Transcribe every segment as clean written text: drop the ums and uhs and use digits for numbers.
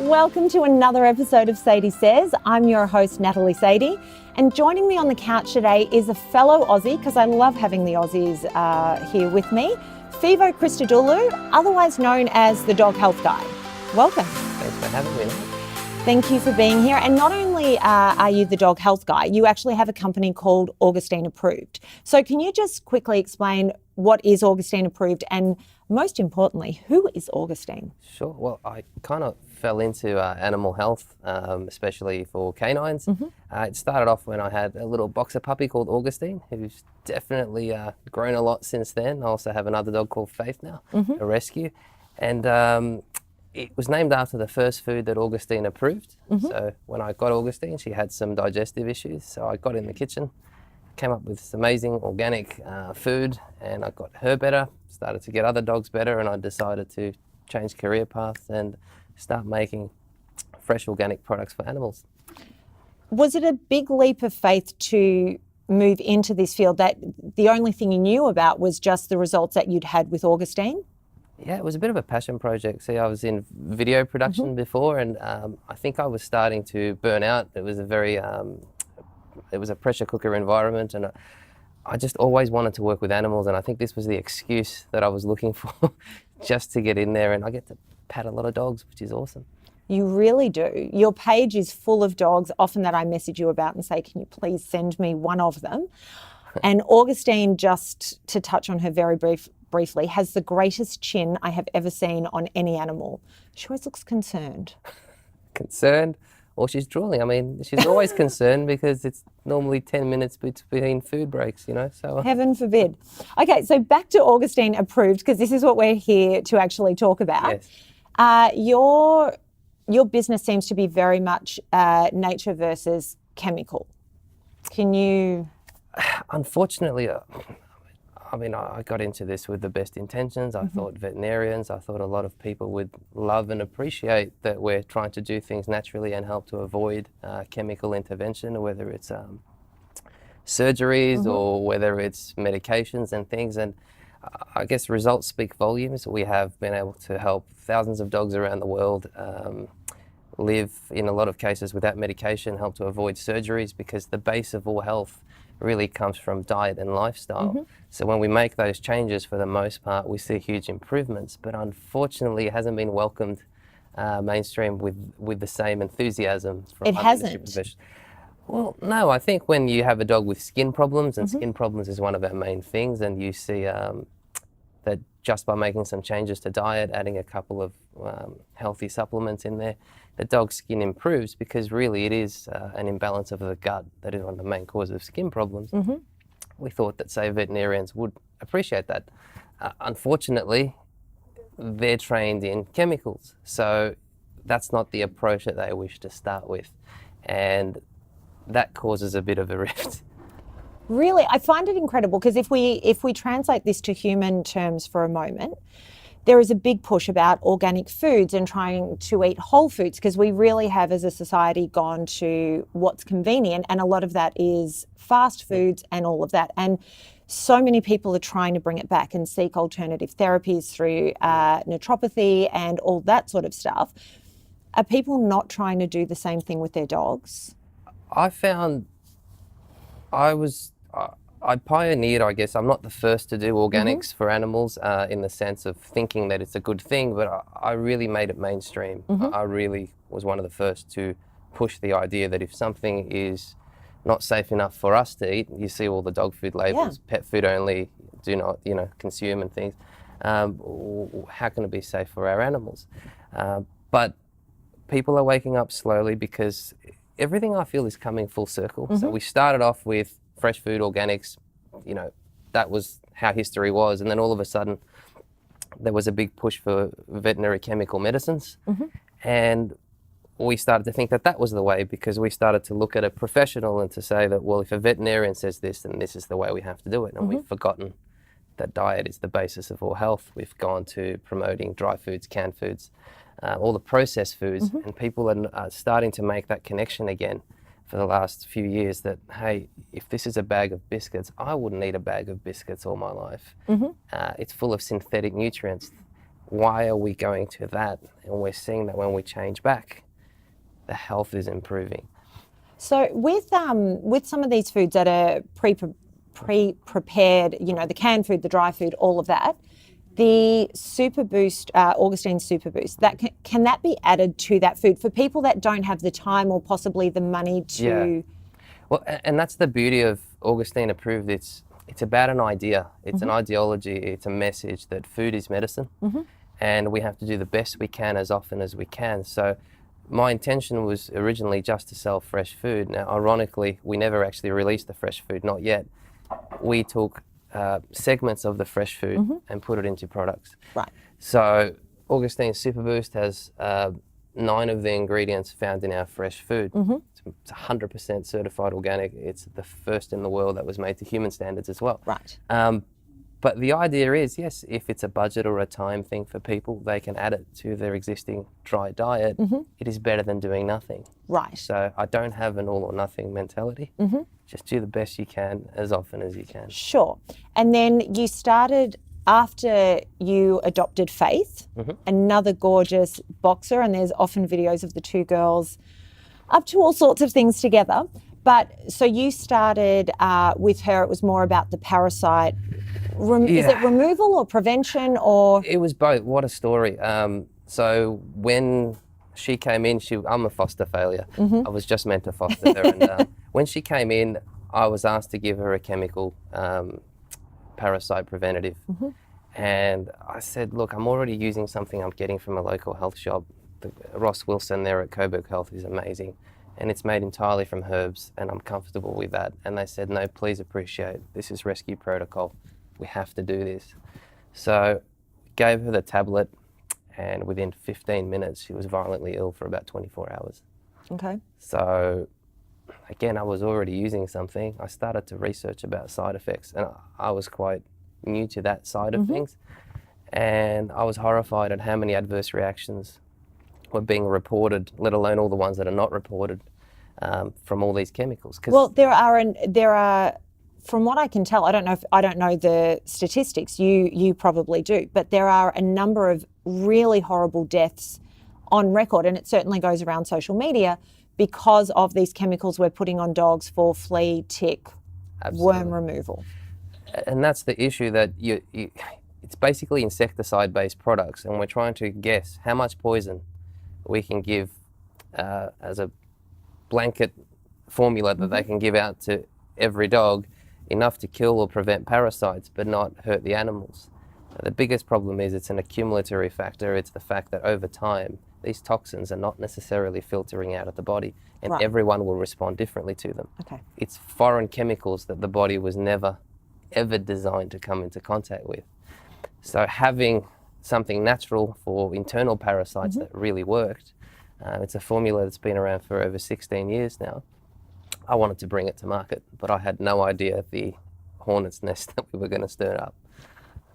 Welcome to another episode of Sady Says. I'm your host, Natalie Sady, and joining me on the couch today is a fellow Aussie, because I love having the Aussies here with me, Phivo Christodoulou, otherwise known as the Dog Health Guy. Welcome. Thanks for having me. Thank you for being here. And not only are you the Dog Health Guy, you actually have a company called Augustine Approved. So can you just quickly explain what is Augustine Approved, and most importantly, who is Augustine? Sure. Well, I kind of fell into animal health, especially for canines. It started off when I had a little boxer puppy called Augustine, who's definitely grown a lot since then. I also have another dog called Faith now, a rescue. And it was named after the first food that Augustine approved. So when I got Augustine, she had some digestive issues. So I got in the kitchen, came up with this amazing organic food, and I got her better, started to get other dogs better, and I decided to change career paths and start making fresh organic products for animals. Was it a big leap of faith to move into this field, that the only thing you knew about was just the results that you'd had with Augustine? Yeah, it was a bit of a passion project. See, I was in video production before, and I think I was starting to burn out. It was a very, it was a pressure cooker environment, and I just always wanted to work with animals, and I think this was the excuse that I was looking for just to get in there, and I get to pet a lot of dogs, which is awesome. You really do. Your page is full of dogs, often that I message you about and say, can you please send me one of them? And Augustine, just to touch on her very briefly, has the greatest chin I have ever seen on any animal. She always looks concerned. Concerned? Or she's drooling. I mean, she's always concerned because it's normally 10 minutes between food breaks, you know, so. Heaven forbid. Okay, so back to Augustine Approved, because this is what we're here to actually talk about. Yes. Your business seems to be very much nature versus chemical. Can you? Unfortunately, I mean, I got into this with the best intentions. I thought veterinarians, I thought a lot of people would love and appreciate that we're trying to do things naturally and help to avoid chemical intervention, whether it's surgeries or whether it's medications and things. And I guess results speak volumes. We have been able to help thousands of dogs around the world live, in a lot of cases, without medication, help to avoid surgeries, because the base of all health really comes from diet and lifestyle. So when we make those changes, for the most part, we see huge improvements, but unfortunately it hasn't been welcomed mainstream with the same enthusiasm from It hasn't? Well, no, I think when you have a dog with skin problems, and skin problems is one of our main things, and you see that just by making some changes to diet, adding a couple of healthy supplements in there, the dog's skin improves, because really it is an imbalance of the gut that is one of the main causes of skin problems. We thought that, say, veterinarians would appreciate that. Unfortunately, they're trained in chemicals, so that's not the approach that they wish to start with, and that causes a bit of a rift. Really, I find it incredible, because if we translate this to human terms for a moment, there is a big push about organic foods and trying to eat whole foods, because we really have, as a society, gone to what's convenient, and a lot of that is fast foods and all of that. And so many people are trying to bring it back and seek alternative therapies through naturopathy and all that sort of stuff. Are people not trying to do the same thing with their dogs? I found I pioneered, I guess. I'm not the first to do organics for animals in the sense of thinking that it's a good thing, but I really made it mainstream. I really was one of the first to push the idea that if something is not safe enough for us to eat, you see all the dog food labels, pet food only, do not, consume and things. How can it be safe for our animals? But people are waking up slowly, because everything, I feel, is coming full circle. So we started off with fresh food, organics, that was how history was. And then all of a sudden, there was a big push for veterinary chemical medicines. And we started to think that that was the way, because we started to look at a professional and to say that, well, if a veterinarian says this, then this is the way we have to do it. And we've forgotten that diet is the basis of all health. We've gone to promoting dry foods, canned foods, all the processed foods, and people are starting to make that connection again for the last few years that, hey, if this is a bag of biscuits, I wouldn't eat a bag of biscuits all my life. It's full of synthetic nutrients. why are we going to that? And we're seeing that when we change back, the health is improving. So with some of these foods that are pre-prepared, you know, the canned food, the dry food, all of that, the Super Boost, Augustine Super Boost, that can that be added to that food for people that don't have the time or possibly the money to? Yeah. Well, and that's the beauty of Augustine Approved. It's about an idea. It's an ideology. It's a message that food is medicine, and we have to do the best we can as often as we can. So my intention was originally just to sell fresh food. Now, ironically, we never actually released the fresh food, not yet. We took segments of the fresh food and put it into products. Right. So Augustine Super Boost has 9 of the ingredients found in our fresh food. It's 100% certified organic. It's the first in the world that was made to human standards as well. Right. But the idea is, yes, if it's a budget or a time thing for people, they can add it to their existing dry diet. It is better than doing nothing. Right. So I don't have an all or nothing mentality. Just do the best you can as often as you can. Sure. And then you started after you adopted Faith, another gorgeous boxer, and there's often videos of the two girls up to all sorts of things together. But so you started with her, it was more about the parasite. Is it removal or prevention or? It was both. What a story. So when she came in, I'm a foster failure. I was just meant to foster her. And when she came in, I was asked to give her a chemical parasite preventative. And I said, look, I'm already using something I'm getting from a local health shop. Ross Wilson there at Coburg Health is amazing. And it's made entirely from herbs, and I'm comfortable with that. And they said, no, please appreciate, this is rescue protocol. We have to do this. So gave her the tablet, and within 15 minutes, she was violently ill for about 24 hours. Okay. So again, I was already using something. I started to research about side effects, and I was quite new to that side of things. And I was horrified at how many adverse reactions were being reported, let alone all the ones that are not reported from all these chemicals. Well, there are, from what I can tell, I don't know the statistics. You probably do, but there are a number of really horrible deaths on record, and it certainly goes around social media because of these chemicals we're putting on dogs for flea, tick, worm removal. And that's the issue, that it's basically insecticide-based products, and we're trying to guess how much poison we can give as a blanket formula that they can give out to every dog, enough to kill or prevent parasites but not hurt the animals. The biggest problem is it's an accumulatory factor. It's the fact that over time these toxins are not necessarily filtering out of the body, and everyone will respond differently to them. Okay. It's foreign chemicals that the body was never ever designed to come into contact with. So having something natural for internal parasites that really worked, it's a formula that's been around for over 16 years now. I wanted to bring it to market, but I had no idea the hornet's nest that we were going to stir up.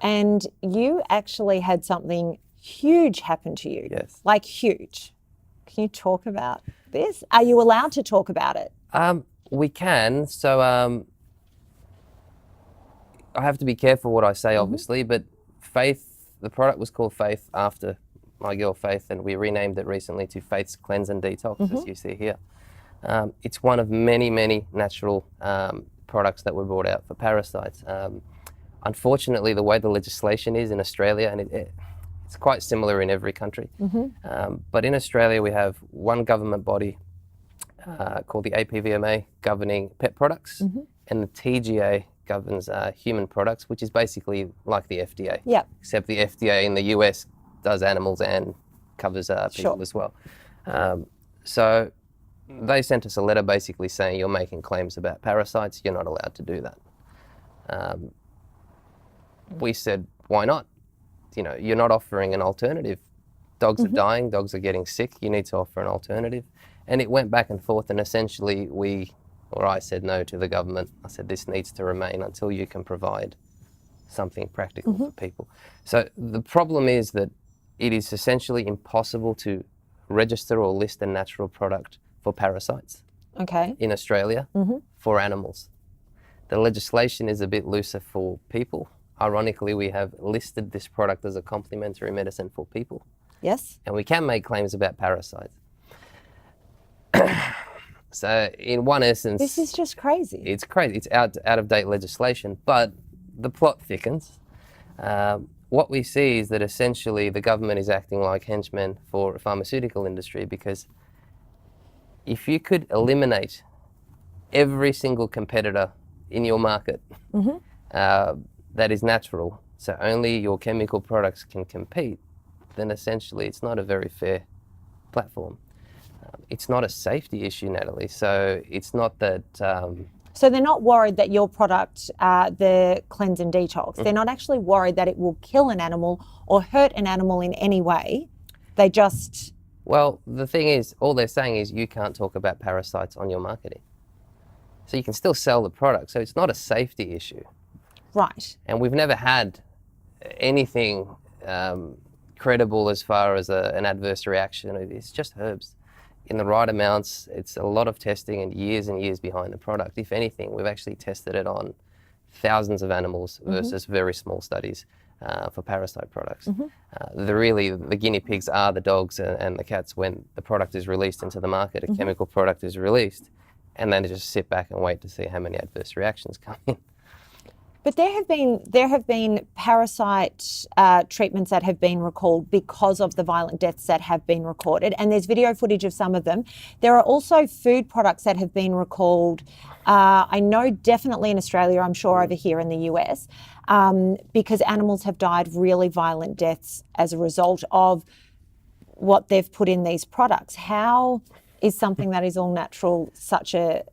And you actually had something huge happen to you. Yes. Like huge. Can you talk about this? Are you allowed to talk about it? We can. So I have to be careful what I say, obviously, but Faith, the product was called Faith after my girl Faith, and we renamed it recently to Faith's Cleanse and Detox, as you see here. It's one of many, many natural products that were brought out for parasites. Unfortunately, the way the legislation is in Australia, and it's quite similar in every country, but in Australia we have one government body called the APVMA governing pet products, and the TGA governs human products, which is basically like the FDA. Yeah. Except the FDA in the US does animals and covers people as well. So they sent us a letter basically saying, you're making claims about parasites, you're not allowed to do that. We said, why not? You know, you're not offering an alternative. Dogs are dying, dogs are getting sick, you need to offer an alternative. And it went back and forth, and essentially I said no to the government. I said, this needs to remain until you can provide something practical for people. So the problem is that it is essentially impossible to register or list a natural product for parasites in Australia for animals. The legislation is a bit looser for people. ironically, we have listed this product as a complementary medicine for people. Yes. And we can make claims about parasites. So in one essence... This is just crazy. It's crazy. It's out of date legislation, but the plot thickens. What we see is that essentially the government is acting like henchmen for the pharmaceutical industry, because if you could eliminate every single competitor in your market that is natural, so only your chemical products can compete, then essentially it's not a very fair platform. It's not a safety issue, Natalie, so it's not that... So they're not worried that your product, the Cleanse and Detox, they're not actually worried that it will kill an animal or hurt an animal in any way. They just... Well, the thing is, all they're saying is you can't talk about parasites on your marketing. So you can still sell the product, so it's not a safety issue. Right. And we've never had anything credible as far as an adverse reaction. It's just herbs. In the right amounts, it's a lot of testing and years behind the product. If anything, we've actually tested it on thousands of animals versus very small studies for parasite products. The guinea pigs are the dogs and the cats when the product is released into the market, a chemical product is released, and then they just sit back and wait to see how many adverse reactions come in. But there have been parasite treatments that have been recalled because of the violent deaths that have been recorded, and there's video footage of some of them. There are also food products that have been recalled. I know definitely in Australia, I'm sure over here in the US, because animals have died really violent deaths as a result of what they've put in these products. How is something that is all natural such a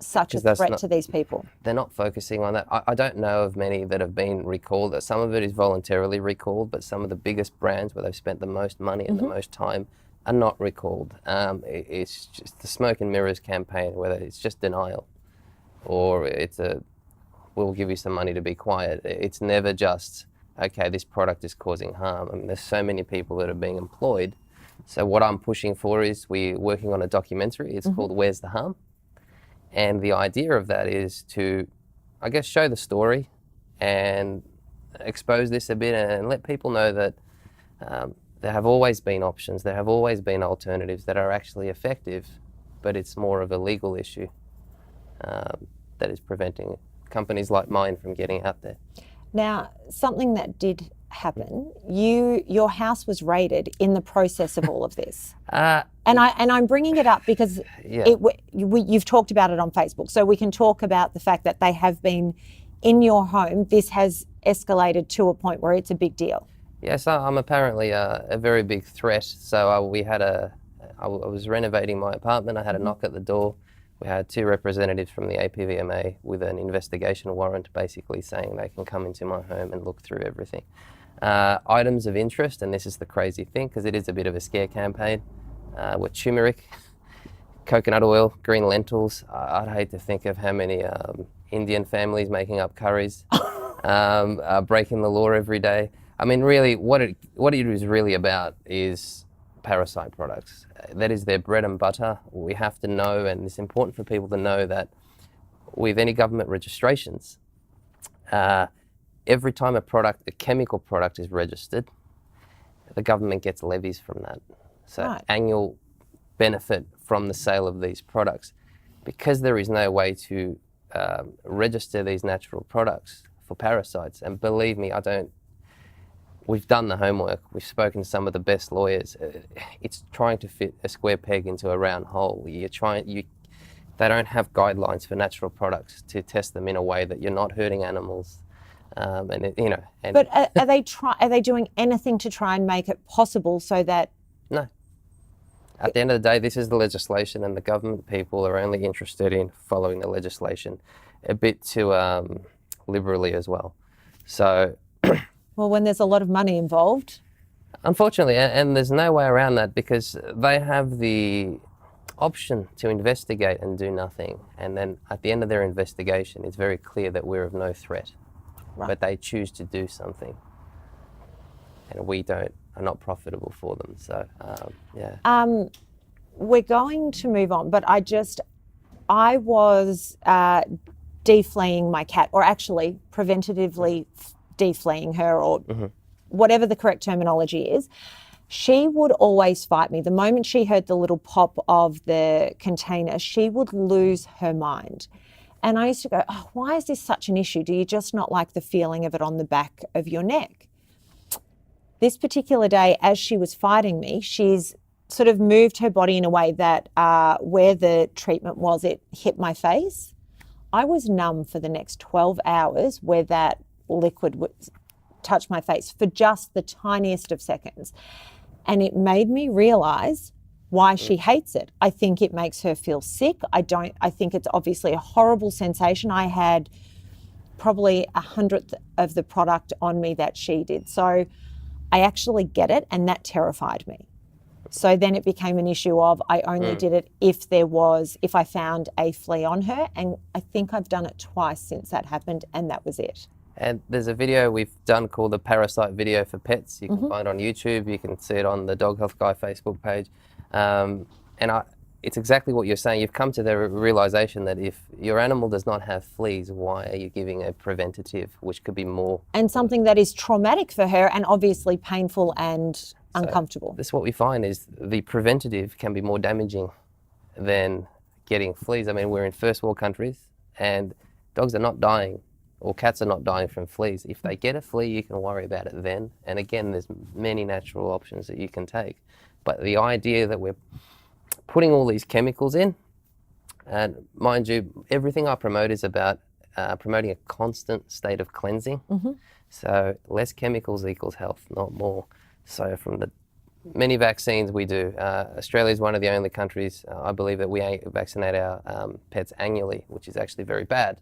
threat to these people? They're not focusing on that. I don't know of many that have been recalled. Some of it is voluntarily recalled, but some of the biggest brands where they've spent the most money and the most time are not recalled. It's just the smoke and mirrors campaign, whether it's just denial or it's we'll give you some money to be quiet. It's never just, okay, this product is causing harm. I mean, there's so many people that are being employed. So what I'm pushing for is we're working on a documentary. It's called Where's the Harm? And the idea of that is to, I guess, show the story and expose this a bit and let people know that there have always been options, there have always been alternatives that are actually effective, but it's more of a legal issue that is preventing companies like mine from getting out there. Now, something that did happen, your house was raided in the process of all of this. And I'm bringing it up because you've talked about it on Facebook, so we can talk about the fact that they have been in your home. This has escalated to a point where it's a big deal. Yes, I'm apparently a very big threat. So I was renovating my apartment. I had a knock at the door. We had two representatives from the APVMA with an investigation warrant, basically saying they can come into my home and look through everything. Items of interest, and this is the crazy thing because it is a bit of a scare campaign, were turmeric, coconut oil, green lentils. I'd hate to think of how many Indian families making up curries, breaking the law every day. I mean, really, what it is really about is parasite products. That is their bread and butter. We have to know, and it's important for people to know that with any government registrations, every time a chemical product is registered, the government gets levies from that. So annual benefit from the sale of these products. Because there is no way to register these natural products for parasites, and believe me, we've done the homework, we've spoken to some of the best lawyers. It's trying to fit a square peg into a round hole. They don't have guidelines for natural products to test them in a way that you're not hurting animals. But are they doing anything to try and make it possible so that... No. At the end of the day, this is the legislation, and the government people are only interested in following the legislation a bit too liberally as well. So... Well, when there's a lot of money involved. Unfortunately, and there's no way around that because they have the option to investigate and do nothing. And then at the end of their investigation, it's very clear that we're of no threat. Right. But they choose to do something. And we are not profitable for them. So, we're going to move on, but I was defleeing my cat, or actually preventatively defleeing her or whatever the correct terminology is, she would always fight me. The moment she heard the little pop of the container, she would lose her mind. And I used to go, oh, why is this such an issue? Do you just not like the feeling of it on the back of your neck? This particular day, as she was fighting me, she's sort of moved her body in a way that where the treatment was, it hit my face. I was numb for the next 12 hours where that liquid would touch my face for just the tiniest of seconds. And it made me realise why she hates it. I think it makes her feel sick. I think it's obviously a horrible sensation. I had probably 100th of the product on me that she did. So I actually get it, and that terrified me. So then it became an issue of I only did it if I found a flea on her, and I think I've done it twice since that happened, and that was it. And there's a video we've done called the Parasite Video for Pets. You can find it on YouTube. You can see it on the Dog Health Guy Facebook page. It's exactly what you're saying. You've come to the realization that if your animal does not have fleas, why are you giving a preventative, which could be more... And something that is traumatic for her and obviously painful and uncomfortable. This is what we find is the preventative can be more damaging than getting fleas. I mean, we're in first world countries and dogs are not dying or cats are not dying from fleas. If they get a flea, you can worry about it then. And again, there's many natural options that you can take. But the idea that we're putting all these chemicals in, and mind you, everything I promote is about promoting a constant state of cleansing. So less chemicals equals health, not more. So from the many vaccines we do, Australia is one of the only countries, I believe, that we vaccinate our pets annually, which is actually very bad.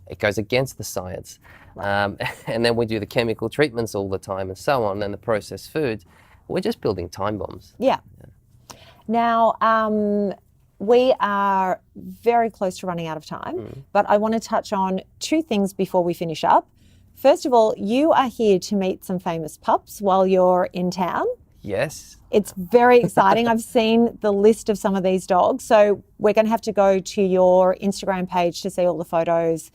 It goes against the science. And then we do the chemical treatments all the time and so on, and the processed foods. We're just building time bombs. Yeah. Now, we are very close to running out of time, but I want to touch on two things before we finish up. First of all, you are here to meet some famous pups while you're in town. Yes. It's very exciting. I've seen the list of some of these dogs. So we're going to have to go to your Instagram page to see all the photos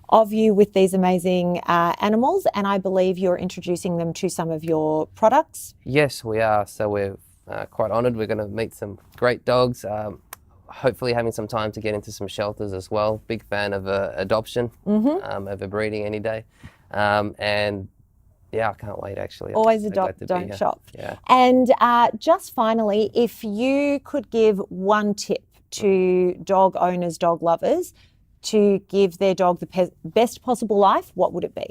of you with these amazing animals. And I believe you're introducing them to some of your products. Yes, we are. So we're quite honoured. We're going to meet some great dogs. Hopefully having some time to get into some shelters as well. Big fan of adoption, over breeding any day. And yeah, I can't wait actually. Always adopt, don't shop. Yeah. And just finally, if you could give one tip to dog owners, dog lovers, to give their dog the best possible life, what would it be?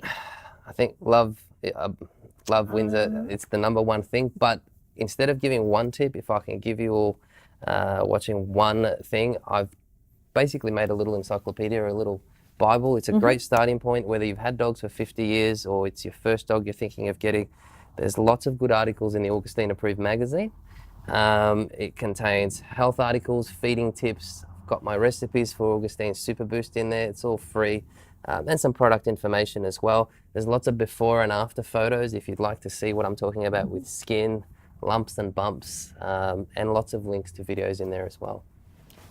I think love wins it. It's the number one thing. But instead of giving one tip, if I can give you all watching one thing, I've basically made a little encyclopedia, a little Bible. It's a great starting point, whether you've had dogs for 50 years or it's your first dog you're thinking of getting. There's lots of good articles in the Augustine Approved magazine. It contains health articles, feeding tips. I've got my recipes for Augustine Super Boost in there. It's all free. And some product information as well. There's lots of before and after photos if you'd like to see what I'm talking about with skin, lumps and bumps, and lots of links to videos in there as well.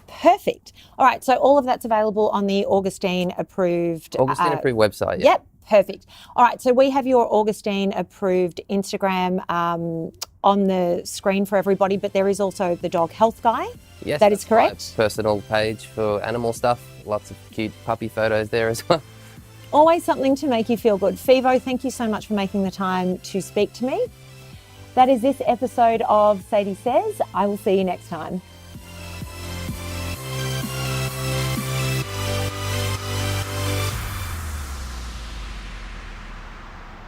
Perfect. All right, so all of that's available on the Augustine Approved website. Yep, perfect. All right, so we have your Augustine Approved Instagram on the screen for everybody, but there is also the Dog Health Guy. Yes, that is correct. My personal page for animal stuff. Lots of cute puppy photos there as well. Always something to make you feel good. Phivo, thank you so much for making the time to speak to me. That is this episode of Sady Says. I will see you next time.